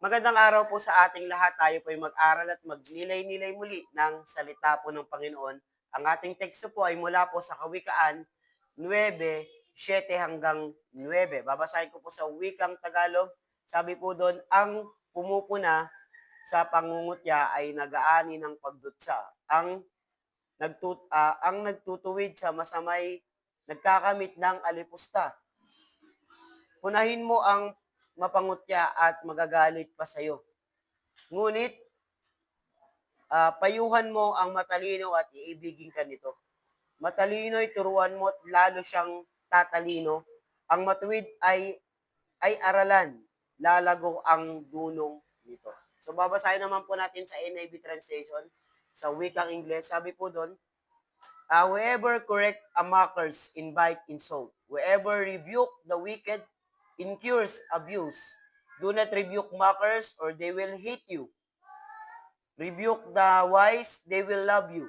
Magandang araw po sa ating lahat. Tayo po ay mag-aral at magnilay-nilay muli ng salita po ng Panginoon. Ang ating teksto po ay mula po sa Kawikaan 9:7 hanggang 9. Babasahin ko po sa wikang Tagalog. Sabi po doon, ang pumupuna sa pangungutya ay nag-aani ng pagdutsa. Ang nagtutuwid sa masamay nagkakamit ng alipusta. Punahin mo ang mapangutya at magagalit pa sa iyo. Ngunit payuhan mo ang matalino at iibigin ka nito. Matalino'y turuan mo at lalo siyang tatalino. Ang matuwid ay aralan, lalago ang dunong nito. So babasahin naman po natin sa NIV translation, sa wikang Ingles. Sabi po doon, whoever correct a mockers invite insult. Whoever rebuke the wicked incurs abuse. Do not rebuke mockers or they will hate you. Rebuke the wise, they will love you.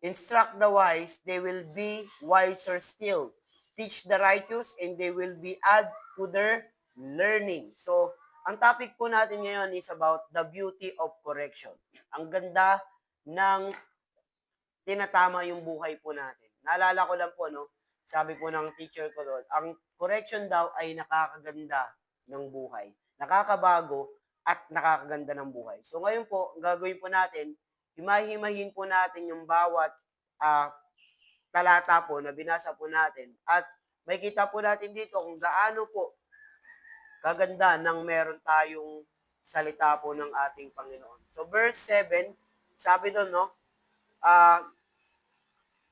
Instruct the wise, they will be wiser still. Teach the righteous, and they will be add to their learning. So, ang topic po natin ngayon is about the beauty of correction. Ang ganda ng tinatama yung buhay po natin. Naalala ko lang po, no? Sabi po ng teacher ko doon, ang correction daw ay nakakaganda ng buhay. Nakakabago at nakakaganda ng buhay. So ngayon po, ang gagawin po natin, himahimahin po natin yung bawat talata po na binasa po natin. At may kita po natin dito kung gaano po kaganda ng meron tayong salita po ng ating Panginoon. So verse 7, sabi doon, no?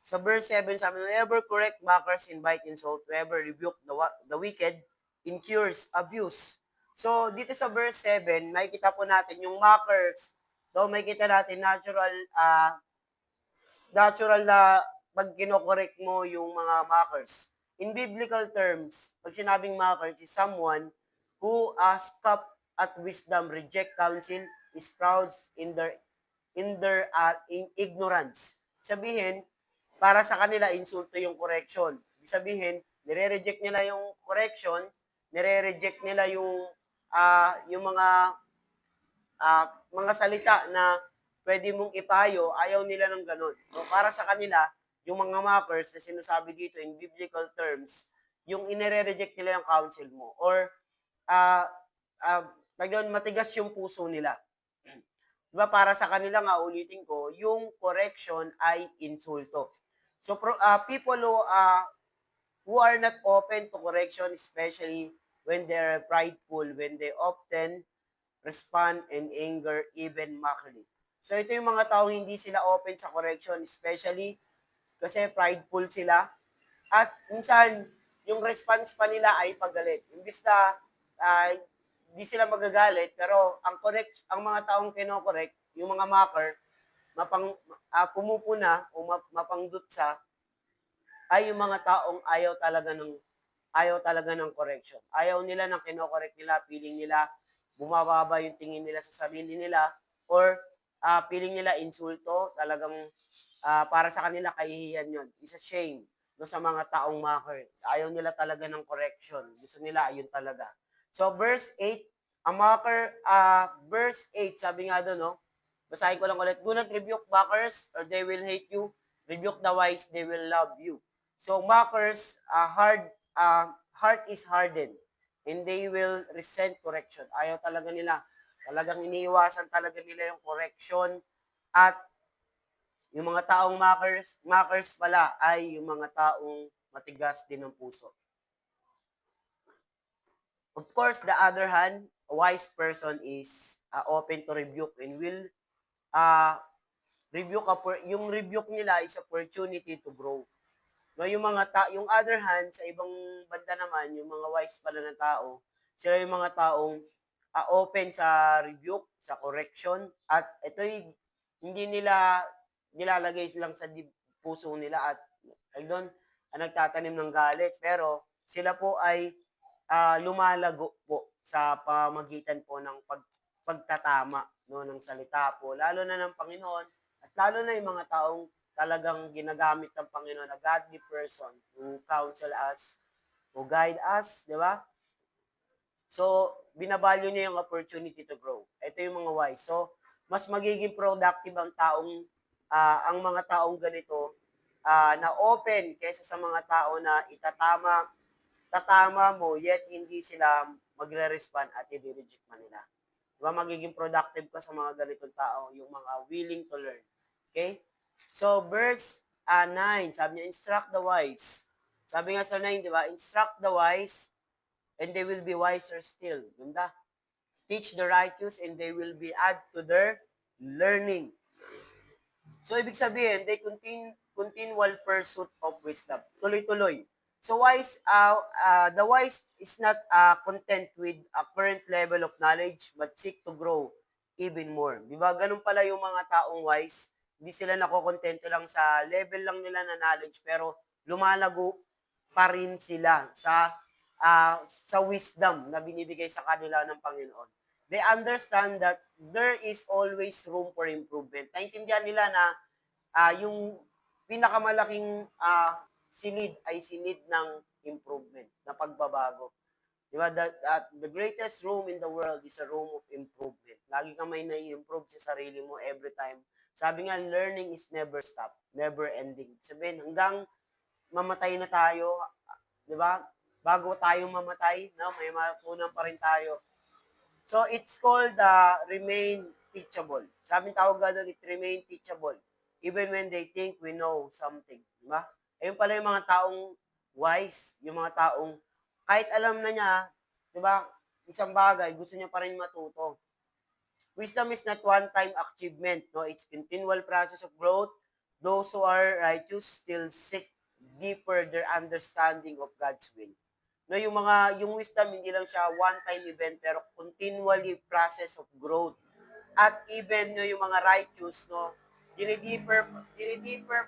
Sa verse 7, sabi, whoever correct mockers invite insult, whoever rebuke the wicked incurs abuse. So, dito sa verse 7, nakikita po natin yung mockers. So, makikita natin natural na pag kinokorek mo yung mga mockers. In biblical terms, pag sinabing mockers is someone who scoff at wisdom, reject counsel, is proud in ignorance. Sabihin, para sa kanila, insulto yung correction. Ibig sabihin, nire-reject nila yung correction, nire-reject nila yung mga salita na pwede mong ipayo, ayaw nila ng ganun. So, para sa kanila, yung mga mockers na sinasabi dito in biblical terms, yung inire-reject nila yung counsel mo. Or, matigas yung puso nila. Diba, para sa kanila nga, ulitin ko, yung correction ay insulto. So, people who are not open to correction, especially when they are prideful, when they often respond in anger, even mockery. So, ito yung mga tao hindi sila open sa correction, especially kasi prideful sila. At minsan, yung response pa nila ay paggalit. Imbis na hindi sila magagalit, pero ang mga taong kinokorek, yung mga mocker, pumupuna o mapangdutsa, ay yung mga taong ayaw talaga ng correction. Ayaw nila ng kinokorek nila, feeling nila bumababa yung tingin nila sa sarili nila, or feeling nila insulto, talagang para sa kanila kahihiyan yun. It's a shame no, sa mga taong mocker. Ayaw nila talaga ng correction. Gusto nila ayun talaga. So verse 8, verse 8, sabi nga doon, no? Basahin ko lang ulit. Do not rebuke mockers or they will hate you. Rebuke the wise, they will love you. So mockers, heart is hardened and they will resent correction. Ayaw talaga nila. Talagang iniiwasan talaga nila yung correction. At yung mga taong mockers pala ay yung mga taong matigas din ng puso. Of course, the other hand, a wise person is open to rebuke and will yung rebuke nila is opportunity to grow. No, yung other hand, sa ibang banda naman, yung mga wise pala na tao, sila yung mga taong open sa rebuke, sa correction, at ito'y hindi nila nilalagay lang sa puso nila at doon nagtatanim ng galit. Pero sila po ay lumalago po sa pamagitan po ng pagtatama no, ng salita po, lalo na ng Panginoon, at lalo na yung mga taong talagang ginagamit ng Panginoon, a godly person who counsel us, who guide us, di ba? So, binavalue niya yung opportunity to grow. Ito yung mga wise. So, mas magiging productive ang mga taong ganito na open kaysa sa mga tao na tatama mo, yet hindi sila magre-respond at i-reject man nila. Diba, magiging productive ka sa mga ganitong tao, yung mga willing to learn. Okay? So, verse 9, sabi niya, instruct the wise. Sabi nga sa 9, di ba, instruct the wise, and they will be wiser still. Ganda. Teach the righteous, and they will be add to their learning. So, ibig sabihin, continual pursuit of wisdom. Tuloy-tuloy. So, the wise is not content with a current level of knowledge, but seek to grow even more. Di ba? Ganun pala yung mga taong wise. Hindi sila nakokontento lang sa level lang nila na knowledge, pero lumalago pa rin sila sa wisdom na binibigay sa kanila ng Panginoon. They understand that there is always room for improvement. Naintindihan nila na yung pinakamalaking sinid ay sinid ng improvement, na pagbabago. Di ba? The greatest room in the world is a room of improvement. Lagi kang may nai-improve sa sarili mo every time. Sabi nga, learning is never stop, never ending. Sabihin, hanggang mamatay na tayo, di ba? Bago tayo mamatay, no, may matutunan pa rin tayo. So, it's called remain teachable. Sabi tawag nga doon, it remain teachable. Even when they think we know something. Diba? Ayun pala yung mga taong wise, yung mga taong kahit alam na niya, diba, isang bagay, gusto niya pa rin matuto. Wisdom is not one-time achievement. No? It's continual process of growth. Those who are righteous still seek deeper their understanding of God's will. No, yung wisdom hindi lang siya one-time event pero continually process of growth. At even no, yung mga righteous, no, dinideeper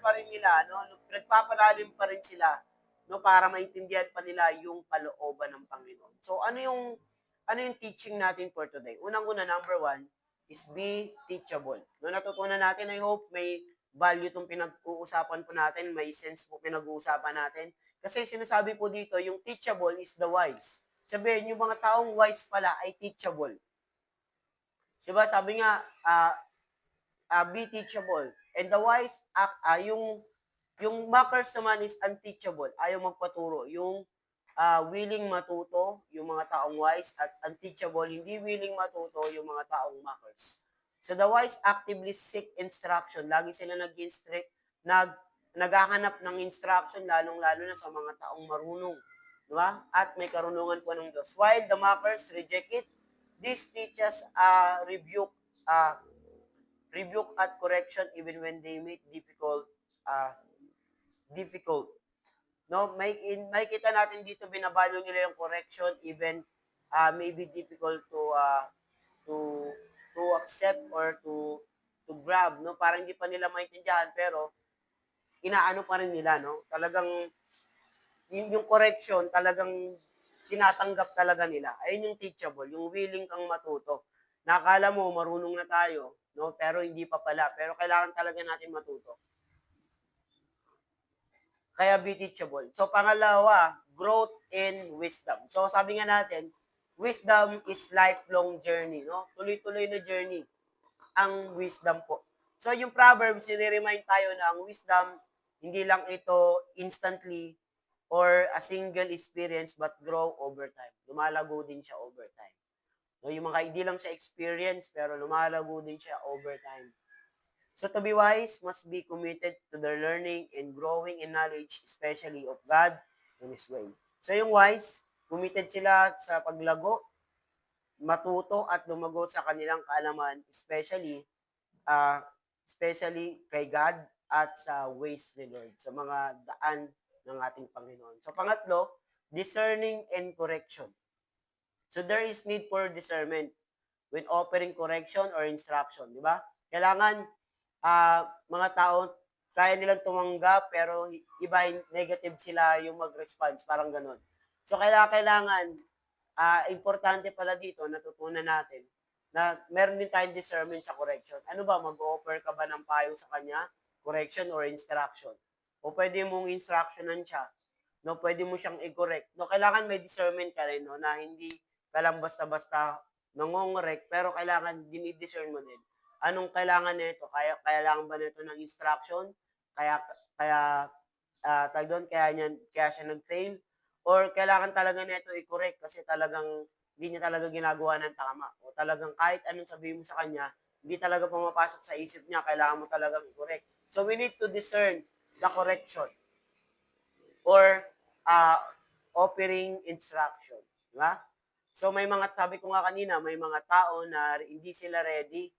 pa rin nila, no, nagpapalalim pa rin sila, no, para maintindihan pa nila yung kalooban ng Panginoon. So ano yung teaching natin for today? Unang-una, number 1 is be teachable. No, natutunan natin, I hope may value itong pinag-uusapan po natin, may sense po pinag-uusapan natin. Kasi sinasabi po dito, yung teachable is the wise. Sabihin, yung mga taong wise pala ay teachable. Diba? Sabi nga, be teachable. And the wise, yung mockers naman is unteachable. Ayaw magpaturo. Yung willing matuto, yung mga taong wise, at unteachable, hindi willing matuto, yung mga taong mockers. So the wise actively seek instruction. Lagi sila naghahanap ng instruction, lalong-lalo na sa mga taong marunong. Diba? At may karunungan po ng Diyos. While the mockers reject it, this teaches rebuke at correction even when they meet difficult. No, may kita natin dito binabalyo nila yung correction even maybe difficult to to accept or to grab, no? Parang hindi pa nila maintindihan pero inaano pa rin nila, no? Talagang yung correction talagang tinatanggap talaga nila. Ayun yung teachable, yung willing kang matuto. Nakala mo marunong na tayo, no? Pero hindi pa pala. Pero kailangan talaga natin matuto. Kaya be teachable. So, pangalawa, growth in wisdom. So, sabi nga natin, wisdom is lifelong journey, no? Tuloy-tuloy na journey ang wisdom po. So, yung Proverbs, siniremind tayo na ang wisdom, hindi lang ito instantly or a single experience but grow over time. Lumalago din siya over time. No, yung mga hindi lang siya experience pero lumalago din siya over time. So to be wise, must be committed to their learning and growing in knowledge, especially of God and His way. So yung wise, committed sila sa paglago, matuto at lumago sa kanilang kaalaman, especially kay God at sa ways ni Lord, sa mga daan ng ating Panginoon. So pangatlo, discerning and correction. So there is need for discernment when offering correction or instruction, di ba? Kailangan mga tao, kaya nilang tumanggap, pero iba negative sila yung mag-response, parang ganun. So, kailangan, importante pala dito, natutunan natin, na meron din tayong discernment sa correction. Ano ba, mag-offer ka ba ng payo sa kanya? Correction or instruction? O pwede mong instructionan siya, no? Pwede mo siyang i-correct. No, kailangan may discernment ka rin, no, na hindi ka lang basta-basta nangongorek, pero kailangan dinidiscern mo din. Anong kailangan nito? Kailangan ba nito ng instruction? Kaya kaya tawag doon, kaya siya nag-fail? Or kailangan talaga nito i-correct kasi talagang hindi niya talaga ginagawa ng tama. O talagang kahit anong sabihin mo sa kanya, hindi talaga pumapasok sa isip niya, kailangan mo talagang i-correct. So we need to discern the correction or uh, offering instruction. Di ba? So may mga, sabi ko nga kanina, may mga tao na hindi sila ready.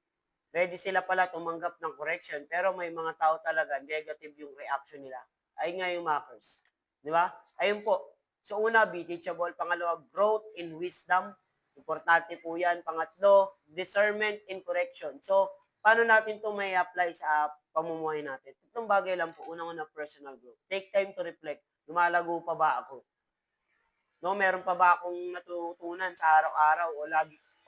Ready sila pala tumanggap ng correction, pero may mga tao talaga, negative yung reaction nila. Ayun nga yung mockers. Di ba? Ayun po. So una, be teachable. Pangalawa, growth in wisdom. Importante po yan. Pangatlo, discernment in correction. So, paano natin to may apply sa pamumuhay natin? Itong bagay lang po, unang-una personal growth. Take time to reflect. Lumalago pa ba ako? No, meron pa ba akong natutunan sa araw-araw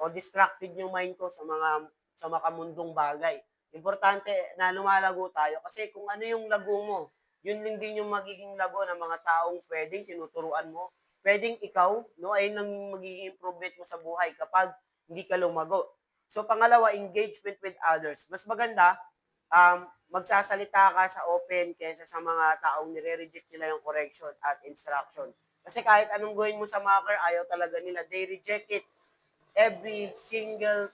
o distracted yung mind ko sa makamundong bagay. Importante na lumalago tayo kasi kung ano yung lago mo, yun din yung magiging lago ng mga taong pwedeng tinuturuan mo. Pwedeng ikaw, no, ayun ang magiging improvement mo sa buhay kapag hindi ka lumago. So pangalawa, engagement with others. Mas maganda, magsasalita ka sa open kaysa sa mga taong nire-reject nila yung correction at instruction. Kasi kahit anong gawin mo sa mocker, ayaw talaga nila. They reject it every single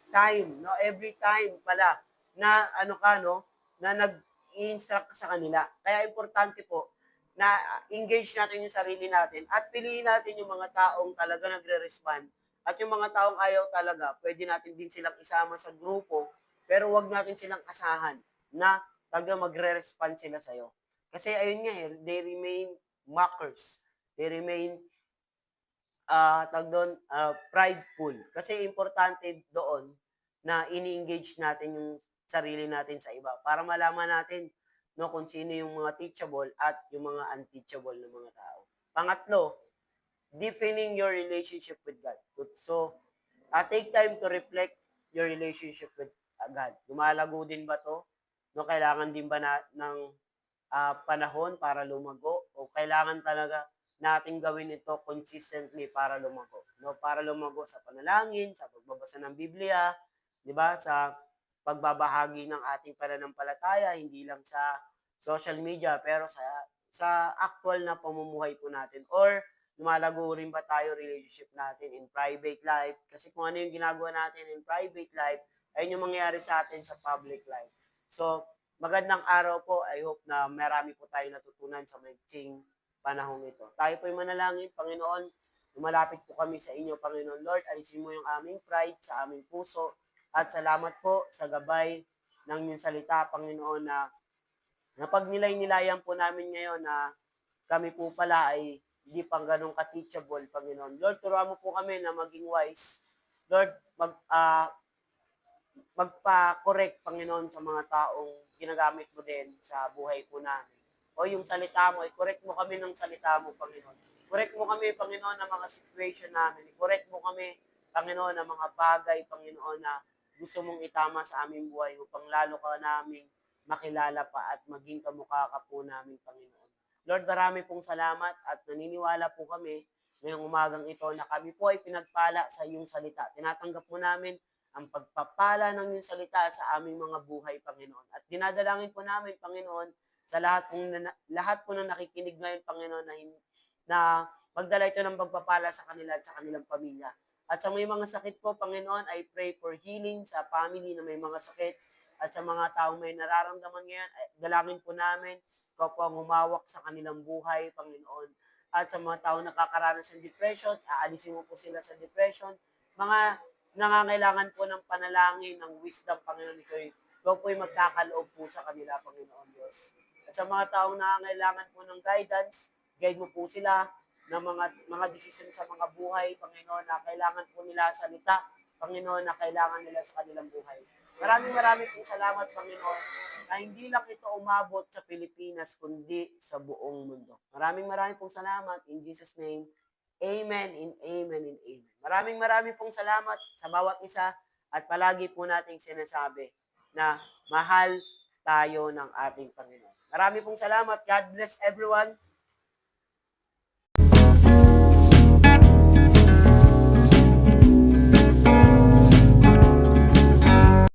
time, no? Every time pala na ano ka, no? Na nag-instruct sa kanila. Kaya importante po na engage natin yung sarili natin at piliin natin yung mga taong talaga nagre-respond at yung mga taong ayaw talaga, pwede natin din silang isama sa grupo, pero wag natin silang asahan na taga magre-respond sila sa'yo. Kasi ayun nga they remain mockers. They remain tawag doon, prideful. Kasi importante doon na ini-engage natin yung sarili natin sa iba para malaman natin no kung sino yung mga teachable at yung mga unteachable na mga tao. Pangatlo, deepening your relationship with God. So, take time to reflect your relationship with God. Lumalago din ba to? No, kailangan din ba ng panahon para lumago o kailangan talaga nating gawin ito consistently para lumago. No, para lumago sa panalangin, sa pagbabasa ng Biblia, 'di ba? Sa pagbabahagi ng ating pananampalataya, hindi lang sa social media pero sa actual na pamumuhay po natin or lumalago rin ba tayo relationship natin in private life kasi kung ano yung ginagawa natin in private life ayun yung mangyayari sa atin sa public life. So, magandang araw po. I hope na marami po tayo natutunan sa maigting panahong ito. Tayo po'y manalangin, Panginoon, lumalapit po kami sa inyo, Panginoon Lord. Alisin mo yung aming pride sa aming puso. At salamat po sa gabay ng inyong salita, Panginoon, na pag nilay-nilayan po namin ngayon na kami po pala ay hindi pang ganun ka-teachable, Panginoon. Lord, turuan mo po kami na maging wise. Lord, magpa-correct, Panginoon, sa mga taong ginagamit mo din sa buhay po namin. O yung salita mo, i-correct mo kami ng salita mo, Panginoon. Correct mo kami, Panginoon, ng mga situation namin. I-correct mo kami, Panginoon, ng mga bagay, Panginoon, na gusto mong itama sa aming buhay upang lalo ka namin makilala pa at maging kamukha ka po namin, Panginoon. Lord, marami pong salamat at naniniwala po kami ngayong umagang ito na kami po ay pinagpala sa iyong salita. Tinatanggap mo namin ang pagpapala ng iyong salita sa aming mga buhay, Panginoon. At dinadalangin po namin, Panginoon, sa lahat po ng nakikinig ngayon, Panginoon, na magdala ito ng pagpapala sa kanila at sa kanilang pamilya. At sa may mga sakit po, Panginoon, I pray for healing sa family na may mga sakit at sa mga taong may nararamdaman ngayon, dalangin po namin, ikaw po ang humawak sa kanilang buhay, Panginoon. At sa mga taong nakakaranas ng depression, aalisin mo po sila sa depression. Mga nangangailangan po ng panalangin, ng wisdom, Panginoon, ikaw po'y magkakaloob po sa kanila, Panginoon Diyos. At sa mga taong nangangailangan po ng guidance, guide mo po sila ng mga desisyon sa mga buhay, Panginoon, na kailangan po nila salita, Panginoon, na kailangan nila sa kanilang buhay. Maraming pong salamat, Panginoon, na hindi lang ito umabot sa Pilipinas, kundi sa buong mundo. Maraming pong salamat. In Jesus' name, Amen and amen and amen. Maraming pong salamat sa bawat isa at palagi po nating sinasabi na mahal tayo ng ating Panginoon. Maraming pong salamat. God bless everyone.